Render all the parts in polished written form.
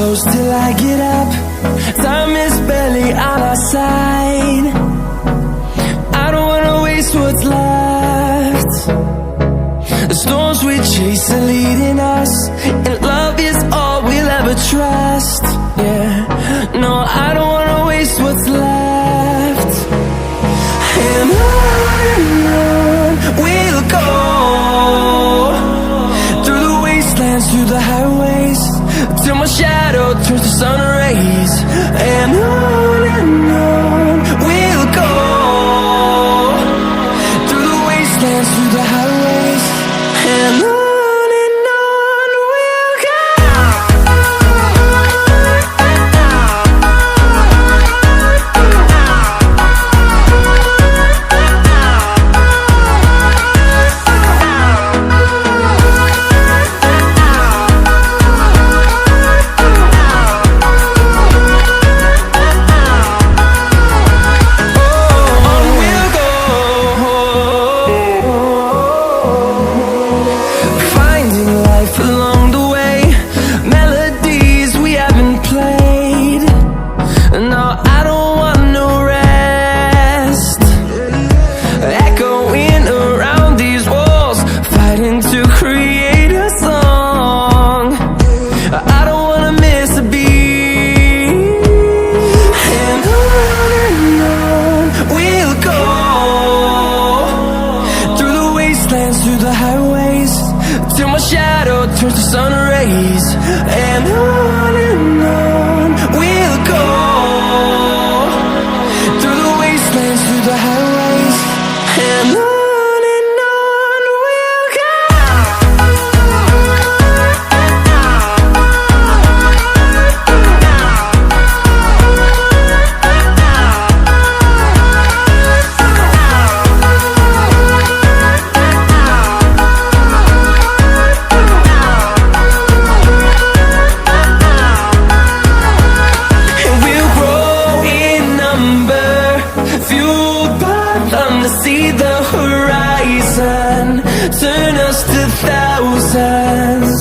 close till I get up. Time is barely on our side. I don't wanna waste what's left. The storms we chase are leading us, and love is all we'll ever trust. Yeah, no, I don't wanna waste what's left. And on we'll go, through the wastelands, through the highways, till my shadow turns to sun rays. And on we'll go, through the wastelands, through the highways, and on we'll go. Through the highways, till my shadow turns to sun rays. And on we'll go, through the wastelands, through the highways, and on we'll go. See the horizon, turn us to thousands,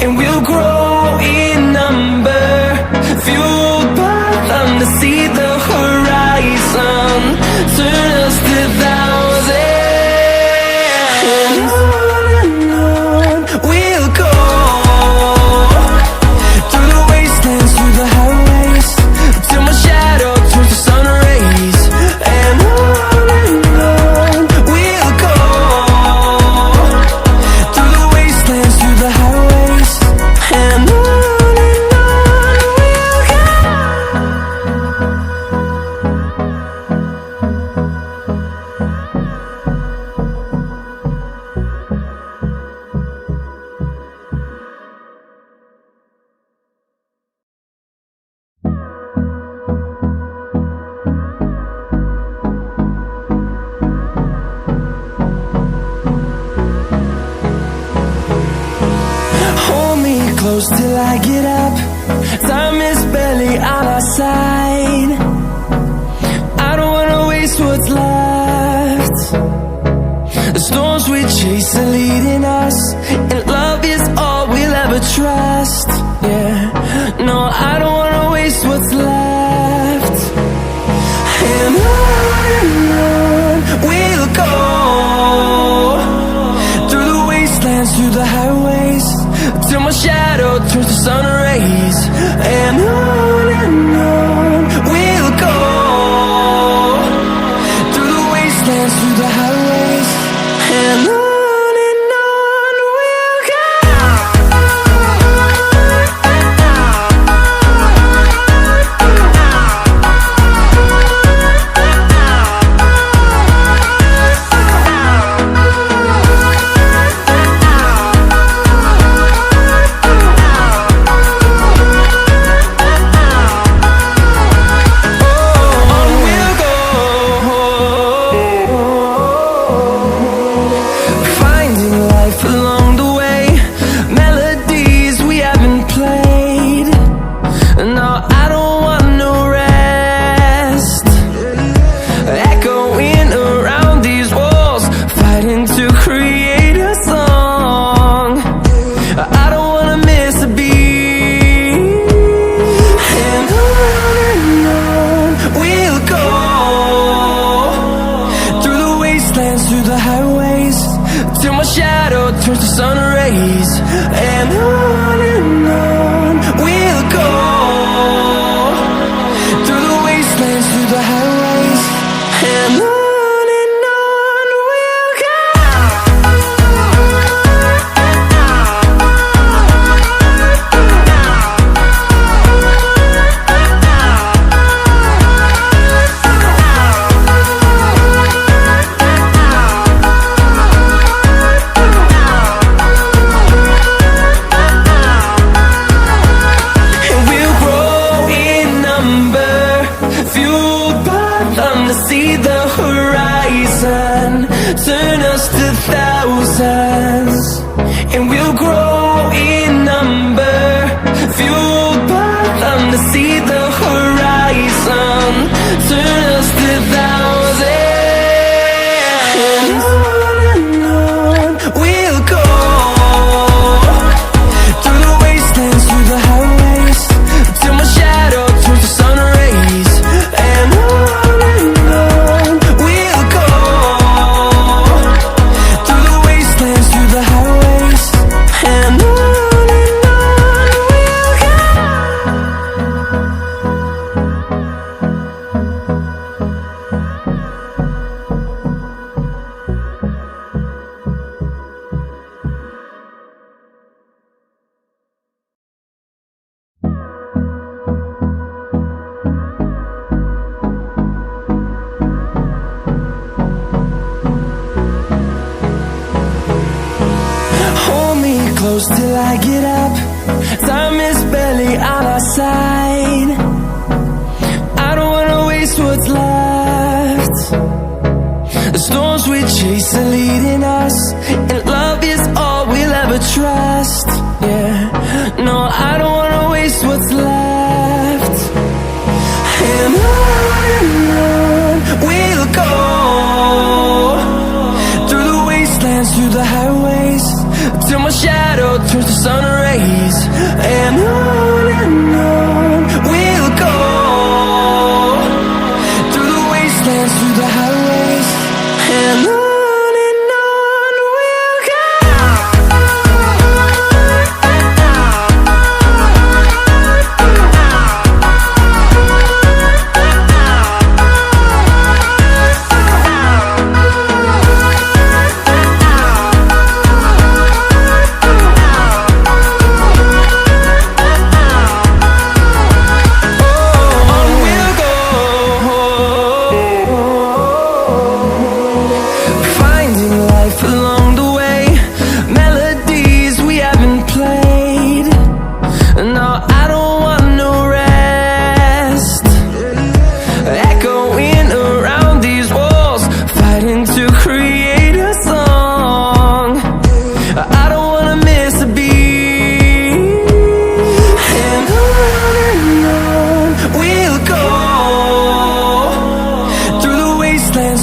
and we'll grow in number, fueled by them to see the horizon, turn us to thousands. And on we'll go, through the wastelands, through the highways, till my shadow turns to sun rays. And close till I get up. Time is barely on our side. I don't wanna waste what's left. The storms we chase are leading us, and love is all we'll ever trust. Yeah, no, I don't wanna waste what's left. And on we'll go, through the wastelands, through the highways, till my shadow turns to sun rays. And on we'll go, through the wastelands, through the highways, and on we'll go. through the highways, and on we'll go. See the horizon turn us to thousands, and we'll grow in number, fueled by them to see the horizon turn us to thousands, and on we'll go, through the wastelands, through the highways, till my shadow turns to sun rays, and on close till I get up. Time is barely on our side. I don't wanna waste what's left. The storms we chase are leading us, and love is all we'll ever trust. Yeah, no, I don't wanna waste what's left. And on we'll go, through the wastelands, through the highways, till my shadow turns to sun rays, and on we'll go, through the wastelands, through the highways, and on we'll go.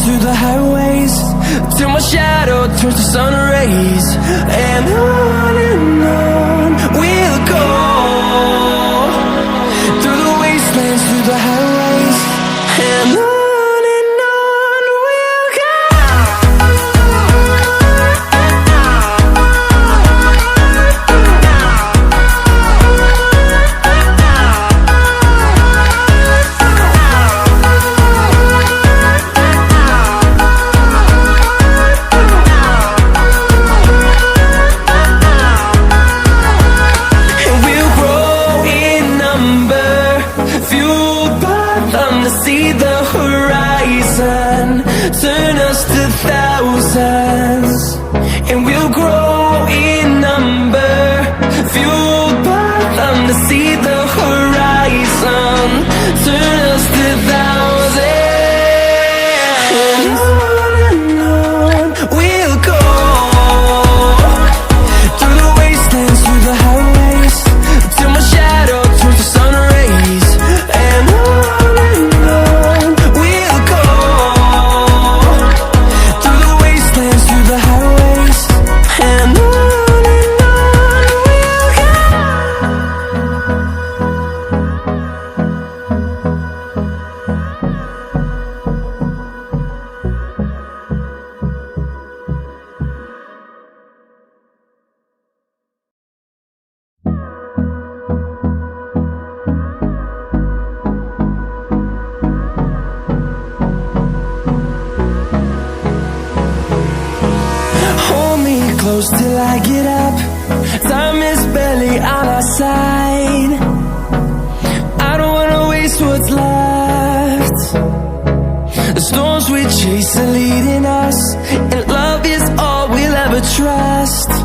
Through the highways, till my shadow turns to sun rays, and on we'll go, through the wastelands, through the highways, and on we'll go. close till I get up. Time is barely on our side. I don't wanna waste what's left. The storms we chase are leading us, and love is all we'll ever trust.